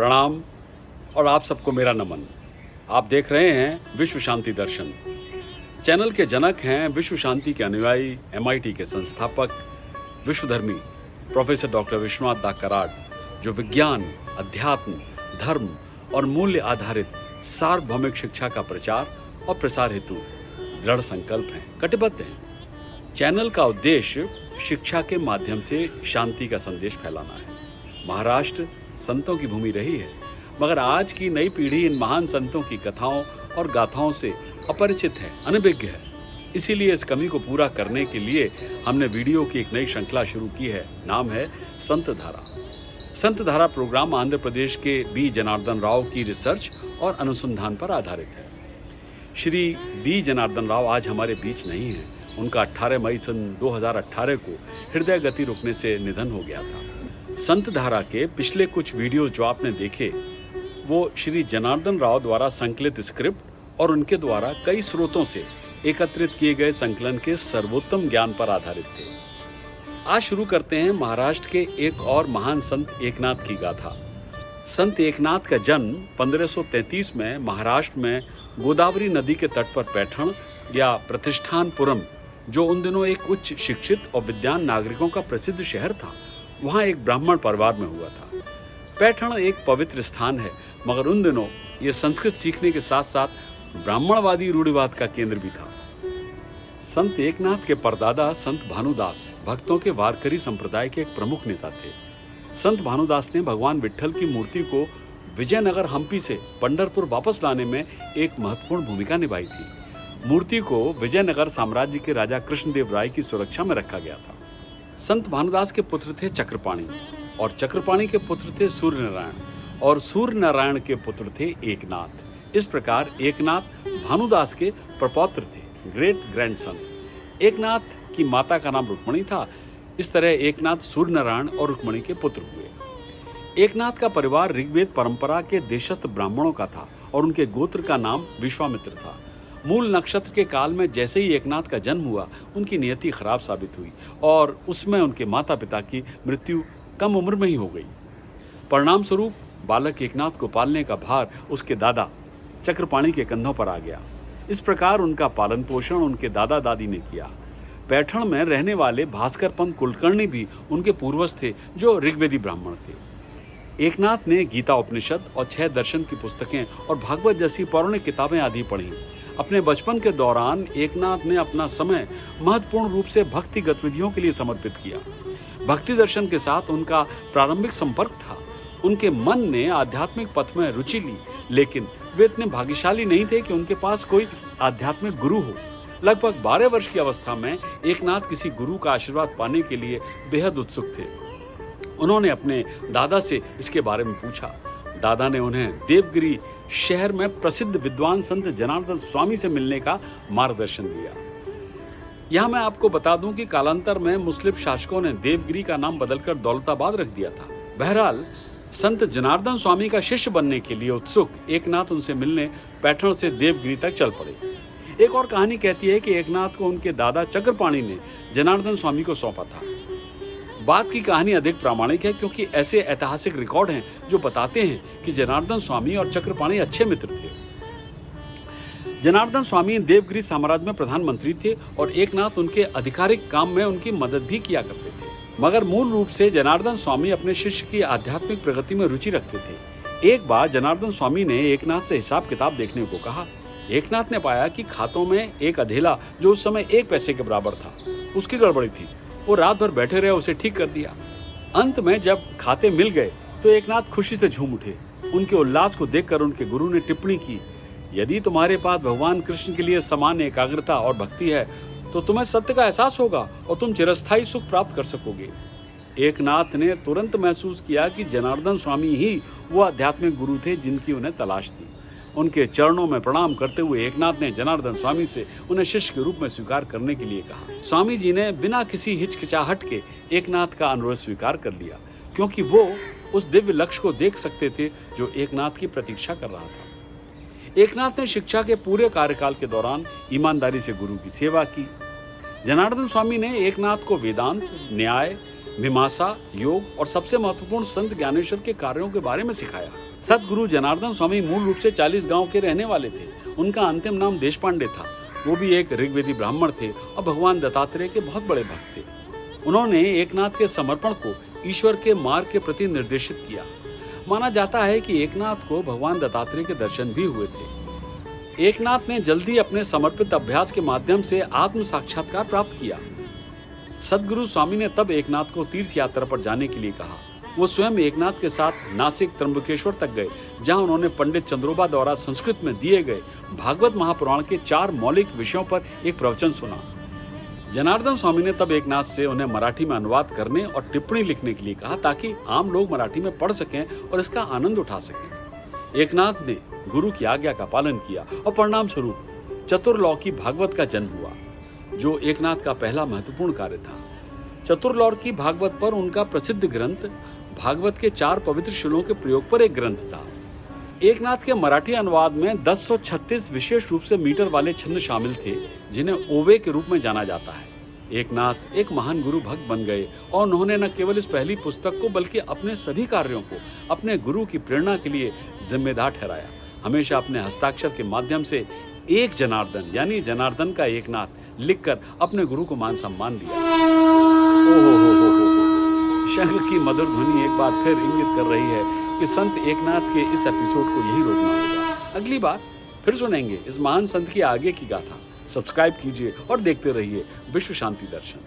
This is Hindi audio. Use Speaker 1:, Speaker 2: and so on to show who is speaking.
Speaker 1: प्रणाम और आप सबको मेरा नमन। आप देख रहे हैं विश्व शांति दर्शन। चैनल के जनक हैं विश्व शांति के अनुयायी, MIT के संस्थापक, विश्वधर्मी प्रोफेसर डॉक्टर विश्वनाथ दा कराड, जो विज्ञान, अध्यात्म, धर्म और मूल्य आधारित सार्वभौमिक शिक्षा का प्रचार और प्रसार हेतु दृढ़ संकल्प हैं, कटिबद्ध हैं। चैनल का उद्देश्य शिक्षा के माध्यम से शांति का संदेश फैलाना है। महाराष्ट्र संतों की भूमि रही है, मगर आज की नई पीढ़ी इन महान संतों की कथाओं और गाथाओं से अपरिचित है, अनभिज्ञ है। इसीलिए इस कमी को पूरा करने के लिए हमने वीडियो की एक नई श्रृंखला शुरू की है। नाम है संत धारा। संत धारा प्रोग्राम आंध्र प्रदेश के बी जनार्दन राव की रिसर्च और अनुसंधान पर आधारित है। श्री बी जनार्दन राव आज हमारे बीच नहीं है। उनका 18 मई सन 2018 को हृदय गति रुकने से निधन हो गया था। संत धारा के पिछले कुछ वीडियो जो आपने देखे, वो श्री जनार्दन राव द्वारा संकलित स्क्रिप्ट और उनके द्वारा कई स्रोतों से एकत्रित किए गए संकलन के सर्वोत्तम ज्ञान पर आधारित थे। आज शुरू करते हैं महाराष्ट्र के एक और महान संत एकनाथ की गाथा। संत एकनाथ का जन्म 1533 में महाराष्ट्र में गोदावरी नदी के तट पर पैठण या प्रतिष्ठानपुरम, जो उन दिनों एक उच्च शिक्षित और विद्वान नागरिकों का प्रसिद्ध शहर था, वहाँ एक ब्राह्मण परिवार में हुआ था। पैठण एक पवित्र स्थान है, मगर उन दिनों ये संस्कृत सीखने के साथ साथ ब्राह्मणवादी रूढ़िवाद का केंद्र भी था। संत एकनाथ के परदादा संत भानुदास भक्तों के वारकरी संप्रदाय के एक प्रमुख नेता थे। संत भानुदास ने भगवान विट्ठल की मूर्ति को विजयनगर हम्पी से पंढरपुर वापस लाने में एक महत्वपूर्ण भूमिका निभाई थी। मूर्ति को विजयनगर साम्राज्य के राजा कृष्णदेव राय की सुरक्षा में रखा गया था। संत भानुदास के पुत्र थे चक्रपाणी, और चक्रपाणी के पुत्र थे सूर्यनारायण, और सूर्यनारायण के पुत्र थे एकनाथ। इस प्रकार एकनाथ भानुदास के प्रपौत्र थे, ग्रेट ग्रैंडसन। एकनाथ की माता का नाम रुक्मणी था। इस तरह एकनाथ सूर्यनारायण और रुक्मणी के पुत्र हुए। एकनाथ का परिवार ऋग्वेद परंपरा के देशस्थ ब्राह्मणों का था और उनके गोत्र का नाम विश्वामित्र था। मूल नक्षत्र के काल में जैसे ही एकनाथ का जन्म हुआ, उनकी नियति खराब साबित हुई और उसमें उनके माता पिता की मृत्यु कम उम्र में ही हो गई। परिणाम स्वरूप बालक एकनाथ को पालने का भार उसके दादा चक्रपाणी के कंधों पर आ गया। इस प्रकार उनका पालन पोषण उनके दादा दादी ने किया। पैठण में रहने वाले भास्कर पंत कुलकर्णी भी उनके पूर्वज थे, जो ऋग्वेदी ब्राह्मण थे। एकनाथ ने गीता उपनिषद और 6 दर्शन की पुस्तकें और भागवत जैसी पौराणिक किताबें आदि पढ़ी। अपने बचपन के दौरान एकनाथ ने अपना समय महत्वपूर्ण रूप से भक्ति गतिविधियों के लिए समर्पित किया। भक्ति दर्शन के साथ उनका प्रारंभिक संपर्क था। उनके मन ने आध्यात्मिक पथ में रुचि ली, लेकिन वे इतने भाग्यशाली नहीं थे कि उनके पास कोई आध्यात्मिक गुरु हो। लगभग 12 वर्ष की अवस्था में एकनाथ किसी गुरु का आशीर्वाद पाने के लिए बेहद उत्सुक थे। उन्होंने अपने दादा से इसके बारे में पूछा। दादा ने उन्हें देवगिरी शहर में प्रसिद्ध विद्वान संत जनार्दन स्वामी से मिलने का मार्गदर्शन दिया। यहाँ मैं आपको बता दूं कि कालांतर में मुस्लिम शासकों ने देवगिरी का नाम बदलकर दौलताबाद रख दिया था। बहरहाल संत जनार्दन स्वामी का शिष्य बनने के लिए उत्सुक एकनाथ उनसे मिलने पैठण से देवगिरी तक चल पड़े। एक और कहानी कहती है कि एकनाथ को उनके दादा चक्रपाणी ने जनार्दन स्वामी को सौंपा था। बात की कहानी अधिक प्रामाणिक है, क्योंकि ऐसे ऐतिहासिक रिकॉर्ड हैं जो बताते हैं कि जनार्दन स्वामी और चक्रपाणी अच्छे मित्र थे। जनार्दन स्वामी देवगिरी साम्राज्य में प्रधानमंत्री थे और एकनाथ उनके आधिकारिक काम में उनकी मदद भी किया करते थे। मगर मूल रूप से जनार्दन स्वामी अपने शिष्य की आध्यात्मिक प्रगति में रुचि रखते थे। एक बार जनार्दन स्वामी ने एकनाथ से हिसाब किताब देखने को कहा। एकनाथ ने पाया कि खातों में एक अधेला, जो उस समय 1 पैसे के बराबर था, उसकी गड़बड़ी थी। वो रात भर बैठे रहे, उसे ठीक कर दिया। अंत में जब खाते मिल गए तो एकनाथ खुशी से झूम उठे। उनके उल्लास को देखकर उनके गुरु ने टिप्पणी की, यदि तुम्हारे पास भगवान कृष्ण के लिए समान एकाग्रता और भक्ति है तो तुम्हें सत्य का एहसास होगा और तुम चिरस्थायी सुख प्राप्त कर सकोगे। एकनाथ ने तुरंत महसूस किया कि जनार्दन स्वामी ही वो आध्यात्मिक गुरु थे जिनकी उन्हें तलाश थी। उनके चरणों में प्रणाम करते हुए एकनाथ ने जनार्दन स्वामी से उन्हें शिष्य के रूप में स्वीकार करने के लिए कहा। स्वामी जी ने बिना किसी हिचकिचाहट के एकनाथ का अनुरोध स्वीकार कर लिया, क्योंकि वो उस दिव्य लक्ष्य को देख सकते थे जो एकनाथ की प्रतीक्षा कर रहा था। एकनाथ ने शिक्षा के पूरे कार्यकाल के दौरान ईमानदारी से गुरु की सेवा की। जनार्दन स्वामी ने एकनाथ को वेदांत, न्याय, मीमांसा, योग और सबसे महत्वपूर्ण संत ज्ञानेश्वर के कार्यों के बारे में सिखाया। सतगुरु जनार्दन स्वामी मूल रूप से 40 गांव के रहने वाले थे। उनका अंतिम नाम देशपांडे था। वो भी एक ऋग्वेदी ब्राह्मण थे और भगवान दत्तात्रेय के बहुत बड़े भक्त थे। उन्होंने एकनाथ के समर्पण को ईश्वर के मार्ग के प्रति निर्देशित किया। माना जाता है कि एकनाथ को भगवान दत्तात्रेय के दर्शन भी हुए थे। एकनाथ ने जल्दी अपने समर्पित अभ्यास के माध्यम से आत्म साक्षात्कार प्राप्त किया। सदगुरु स्वामी ने तब एकनाथ को तीर्थ यात्रा पर जाने के लिए कहा। वो स्वयं एकनाथ के साथ नासिक त्र्यंबकेश्वर तक गए, जहां उन्होंने पंडित चंद्रोबा द्वारा संस्कृत में दिए गए भागवत महापुराण के 4 मौलिक विषयों पर एक प्रवचन सुना। जनार्दन स्वामी ने तब एकनाथ से उन्हें मराठी में अनुवाद करने और टिप्पणी लिखने के लिए कहा, ताकि आम लोग मराठी में पढ़ सकें और इसका आनंद उठा सकें। एकनाथ ने गुरु की आज्ञा का पालन किया और परिणाम स्वरूप चतुर्लौकी भागवत का जन्म हुआ, जो एकनाथ का पहला महत्वपूर्ण कार्य था। चतुर्लौकी भागवत पर उनका प्रसिद्ध ग्रंथ भागवत के 4 पवित्र शिलों के प्रयोग पर एक ग्रंथ था। एकनाथ के मराठी अनुवाद में 1036 विशेष रूप से मीटर वाले छंद शामिल थे, जिन्हें ओवे के रूप में जाना जाता है। एकनाथ एक महान गुरु भक्त बन गए और उन्होंने न केवल इस पहली पुस्तक को बल्कि अपने सभी कार्यों को अपने गुरु की प्रेरणा के लिए जिम्मेदार ठहराया। हमेशा अपने हस्ताक्षर के माध्यम से एक जनार्दन यानी जनार्दन का एकनाथ लिखकर अपने गुरु को मान सम्मान दिया। शंख की मधुर ध्वनि एक बार फिर इंगित कर रही है कि संत एकनाथ के इस एपिसोड को यही रोकना होगा। अगली बार फिर सुनेंगे इस महान संत की आगे की गाथा। सब्सक्राइब कीजिए और देखते रहिए विश्व शांति दर्शन।